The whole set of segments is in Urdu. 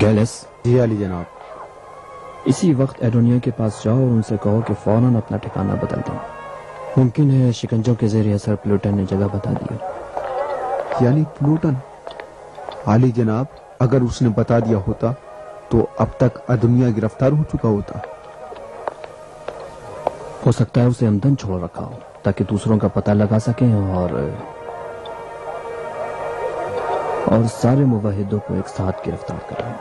گیلس، جی علی جناب. اسی وقت ایڈونیا کے پاس جاؤ اور ان سے کہو کہ فوراً اپنا ٹھکانہ بدل دیں. ممکن ہے شکنجوں کے زیر اثر پلوٹن نے جگہ بتا دی. یعنی پلوٹن؟ علی جناب اگر اس نے بتا دیا ہوتا تو اب تک ادمیا گرفتار ہو چکا ہوتا. ہو سکتا ہے اسے ہمدن چھوڑ رکھا ہو تاکہ دوسروں کا پتہ لگا سکیں اور سارے موحدوں کو ایک ساتھ گرفتار کریں.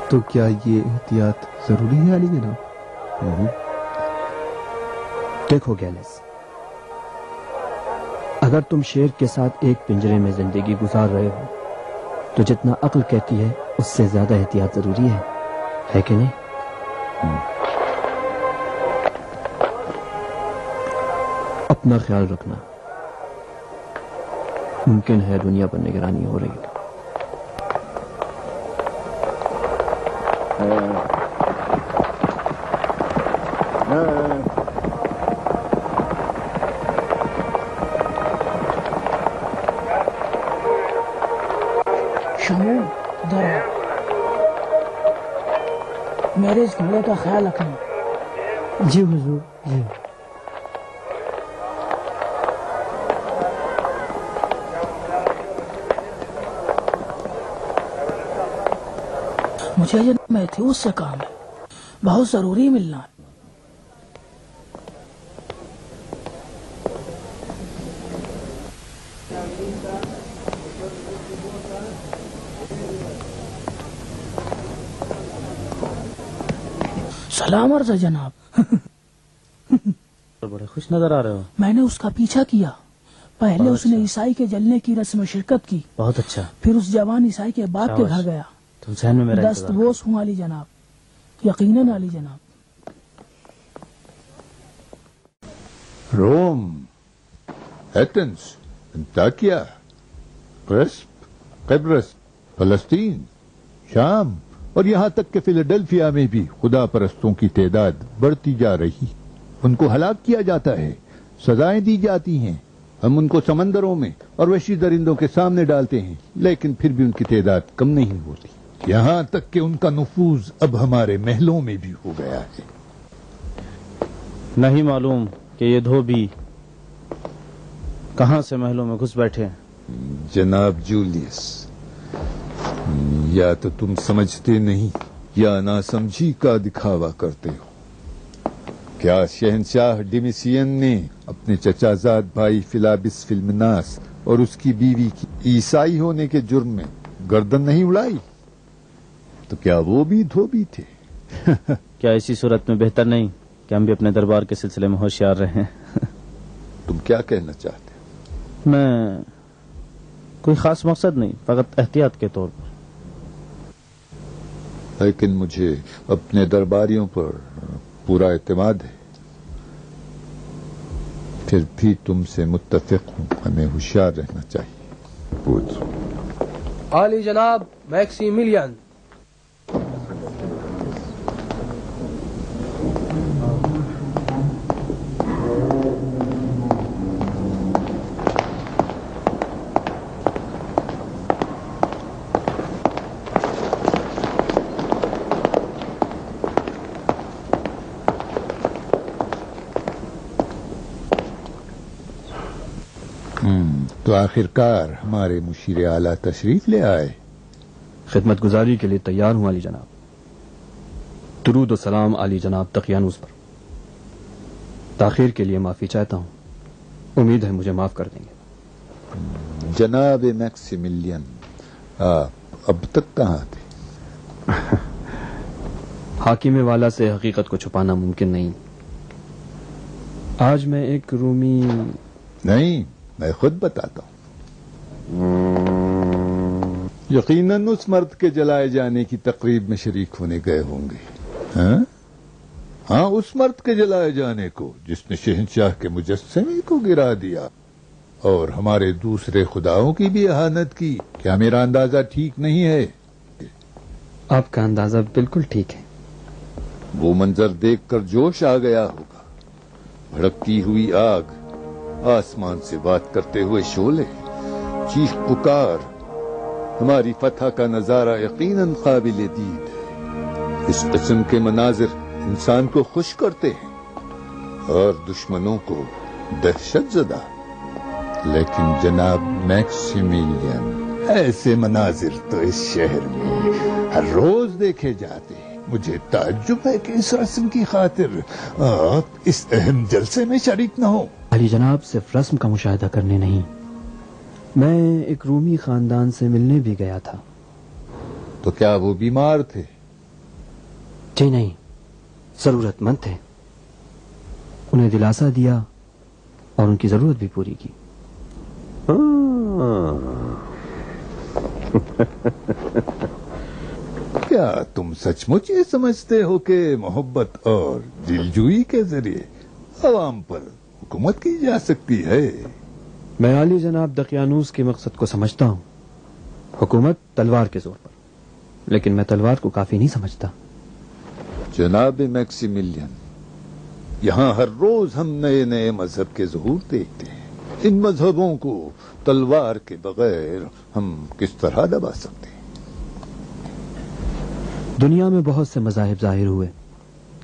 تو کیا یہ احتیاط ضروری ہے علی جناب؟ دیکھو گیلس، اگر تم شیر کے ساتھ ایک پنجرے میں زندگی گزار رہے ہو تو جتنا عقل کہتی ہے اس سے زیادہ احتیاط ضروری ہے کہ نہیں؟ اپنا خیال رکھنا. ممکن ہے دنیا پر نگرانی ہو رہی ہو. شمو ادھر آ. میرے اس گھوڑے کا خیال رکھنا. جی حضور جی. مجھے یہ میتھیوس سے کام ہے، بہت ضروری ملنا ہے. سلام عرض ہے جناب. بڑے خوش نظر آ رہے ہو. میں نے اس کا پیچھا کیا. پہلے اس نے عیسائی کے جلنے کی رسم میں شرکت کی. بہت اچھا. پھر اس جوان عیسائی کے باپ کے گھر گیا. تم ذہن میں میرا دست بوس ہوں علی جناب، یقیناً علی جناب. روم، ایتھنز، انطاکیہ، قبرص، فلسطین، شام اور یہاں تک کہ فیلاڈلفیا میں بھی خدا پرستوں کی تعداد بڑھتی جا رہی. ان کو ہلاک کیا جاتا ہے، سزائیں دی جاتی ہیں. ہم ان کو سمندروں میں اور وحشی درندوں کے سامنے ڈالتے ہیں، لیکن پھر بھی ان کی تعداد کم نہیں ہوتی. یہاں تک کہ ان کا نفوذ اب ہمارے محلوں میں بھی ہو گیا ہے. نہیں معلوم کہ یہ دھوبی کہاں سے محلوں میں گھس بیٹھے ہیں. جناب جولیس، یا تو تم سمجھتے نہیں یا ناسمجھی کا دکھاوا کرتے ہو. کیا شہنشاہ ڈیمیسین نے اپنے چچا زاد بھائی فلابس فلمناس اور اس کی بیوی کی عیسائی ہونے کے جرم میں گردن نہیں اڑائی؟ تو کیا وہ بھی دھوبی تھے؟ کیا اسی صورت میں بہتر نہیں کہ ہم بھی اپنے دربار کے سلسلے میں ہوشیار رہیں؟ تم کیا کہنا چاہتے ہو؟ میں کوئی خاص مقصد نہیں، فقط احتیاط کے طور پر. لیکن مجھے اپنے درباریوں پر پورا اعتماد ہے. پھر بھی تم سے متفق ہوں، ہمیں ہوشیار رہنا چاہیے. عالی جناب میکسیملین. تو آخرکار ہمارے مشیر اعلیٰ تشریف لے آئے. خدمت گزاری کے لیے تیار ہوں علی جناب. درود و سلام علی جناب تقیانوس پر. تاخیر کے لیے معافی چاہتا ہوں، امید ہے مجھے معاف کر دیں گے. جناب میکسیملین، آپ اب تک کہاں تھے؟ حاکم والا سے حقیقت کو چھپانا ممکن نہیں. آج میں ایک رومی... نہیں، میں خود بتاتا ہوں. یقیناً اس مرد کے جلائے جانے کی تقریب میں شریک ہونے گئے ہوں گے. ہاں، اس مرد کے جلائے جانے کو جس نے شہنشاہ کے مجسمے کو گرا دیا اور ہمارے دوسرے خداؤں کی بھی اہانت کی. کیا میرا اندازہ ٹھیک نہیں ہے؟ آپ کا اندازہ بالکل ٹھیک ہے. وہ منظر دیکھ کر جوش آ گیا ہوگا. بھڑکتی ہوئی آگ، آسمان سے بات کرتے ہوئے شعلے، چیخ پکار، ہماری فتح کا نظارہ یقیناً قابل دید ہے۔ اس قسم کے مناظر انسان کو خوش کرتے ہیں اور دشمنوں کو دہشت زدہ۔ لیکن جناب میکسیمیلین، ایسے مناظر تو اس شہر میں ہر روز دیکھے جاتے ہیں۔ مجھے تعجب ہے کہ اس رسم کی خاطر آپ اس اہم جلسے میں شریک نہ ہو۔ علی جناب، صرف رسم کا مشاہدہ کرنے نہیں، میں ایک رومی خاندان سے ملنے بھی گیا تھا۔ تو کیا وہ بیمار تھے؟ جی نہیں، ضرورت مند تھے، انہیں دلاسا دیا اور ان کی ضرورت بھی پوری کی۔ کیا تم سچ مچ یہ سمجھتے ہو کہ محبت اور دلجوئی کے ذریعے عوام پر حکومت کی جا سکتی ہے؟ میں علی جناب دقیانوس کے مقصد کو سمجھتا ہوں، حکومت تلوار کے زور پر، لیکن میں تلوار کو کافی نہیں سمجھتا۔ جناب میکسیمیلین، یہاں ہر روز ہم نئے نئے مذہب کے ظہور دیکھتے ہیں۔ ان مذہبوں کو تلوار کے بغیر ہم کس طرح دبا سکتے ہیں؟ دنیا میں بہت سے مذاہب ظاہر ہوئے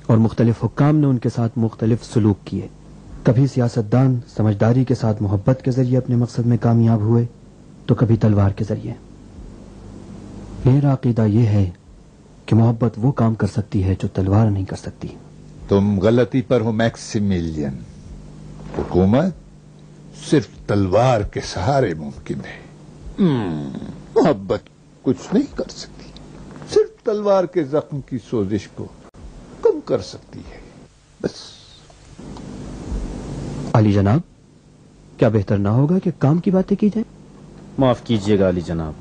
اور مختلف حکام نے ان کے ساتھ مختلف سلوک کیے۔ کبھی سیاستدان سمجھداری کے ساتھ محبت کے ذریعے اپنے مقصد میں کامیاب ہوئے تو کبھی تلوار کے ذریعے۔ میرا عقیدہ یہ ہے کہ محبت وہ کام کر سکتی ہے جو تلوار نہیں کر سکتی۔ تم غلطی پر ہو میکسیمیلین، حکومت صرف تلوار کے سہارے ممکن ہے۔ محبت کچھ نہیں کر سکتی، صرف تلوار کے زخم کی سوزش کو کم کر سکتی ہے، بس۔ علی جناب، کیا بہتر نہ ہوگا کہ کام کی باتیں کی جائیں؟ معاف کیجیے گا علی جناب،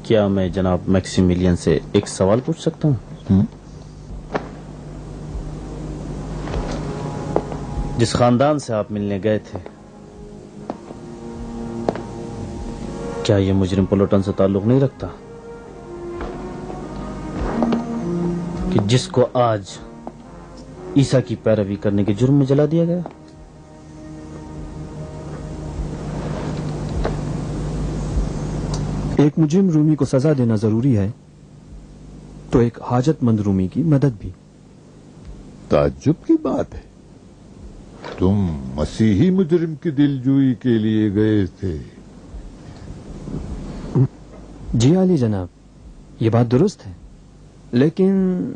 کیا میں جناب میکسیمیلین سے ایک سوال پوچھ سکتا ہوں؟ جس خاندان سے آپ ملنے گئے تھے، کیا یہ مجرم پلوٹن سے تعلق نہیں رکھتا کہ جس کو آج عیسیٰ کی پیروی کرنے کے جرم میں جلا دیا گیا؟ ایک مجرم رومی کو سزا دینا ضروری ہے تو ایک حاجت مند رومی کی مدد بھی۔ تعجب کی بات ہے، تم مسیحی مجرم کی دلجوئی کے لیے گئے تھے۔ جی علی جناب، یہ بات درست ہے، لیکن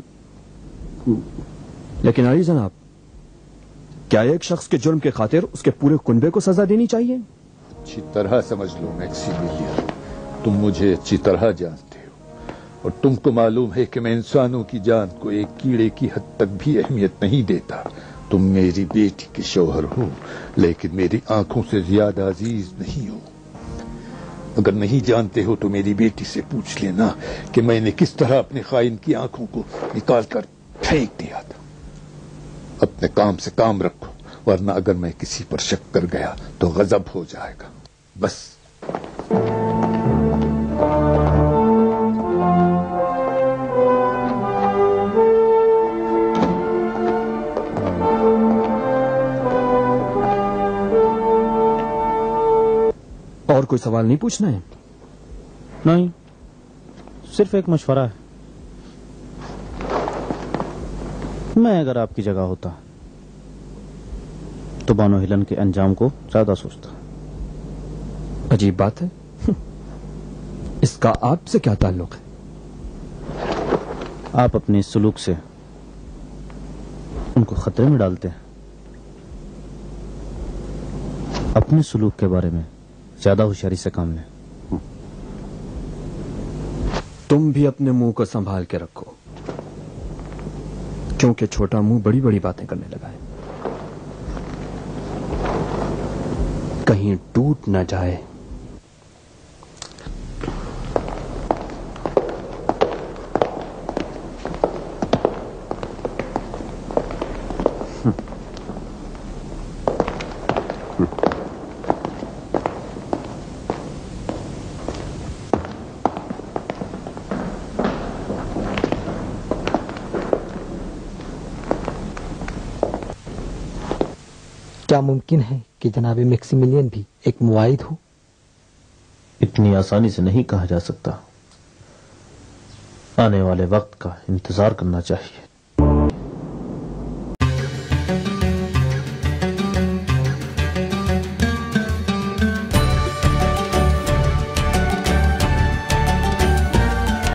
علی جناب، کیا ایک شخص کے جرم کے خاطر اس کے پورے کنبے کو سزا دینی چاہیے؟ اچھی طرح سمجھ لو میکسیمیلین، تم مجھے اچھی طرح جانتے ہو اور تم کو معلوم ہے کہ میں انسانوں کی جان کو ایک کیڑے کی حد تک بھی اہمیت نہیں دیتا۔ تم میری بیٹی کے شوہر ہو، لیکن میری آنکھوں سے زیادہ عزیز نہیں ہو۔ اگر نہیں جانتے ہو تو میری بیٹی سے پوچھ لینا کہ میں نے کس طرح اپنے خائن کی آنکھوں کو نکال کر پھینک دیا تھا۔ اپنے کام سے کام رکھو، ورنہ اگر میں کسی پر شک کر گیا تو غضب ہو جائے گا، بس۔ اور کوئی سوال نہیں پوچھنا ہے؟ نہیں، صرف ایک مشورہ ہے۔ میں اگر آپ کی جگہ ہوتا تو بانو ہیلن کے انجام کو زیادہ سوچتا۔ عجیب بات ہے، اس کا آپ سے کیا تعلق ہے؟ آپ اپنے سلوک سے ان کو خطرے میں ڈالتے ہیں۔ اپنے سلوک کے بارے میں زیادہ ہوشیاری سے کام لیں۔ تم بھی اپنے منہ کو سنبھال کے رکھو، کیونکہ چھوٹا منہ بڑی بڑی باتیں کرنے لگا ہے، کہیں ٹوٹ نہ جائے۔ کیا ممکن ہے کہ جناب میکسیمیلین بھی ایک معاہد ہو؟ اتنی آسانی سے نہیں کہا جا سکتا، آنے والے وقت کا انتظار کرنا چاہیے۔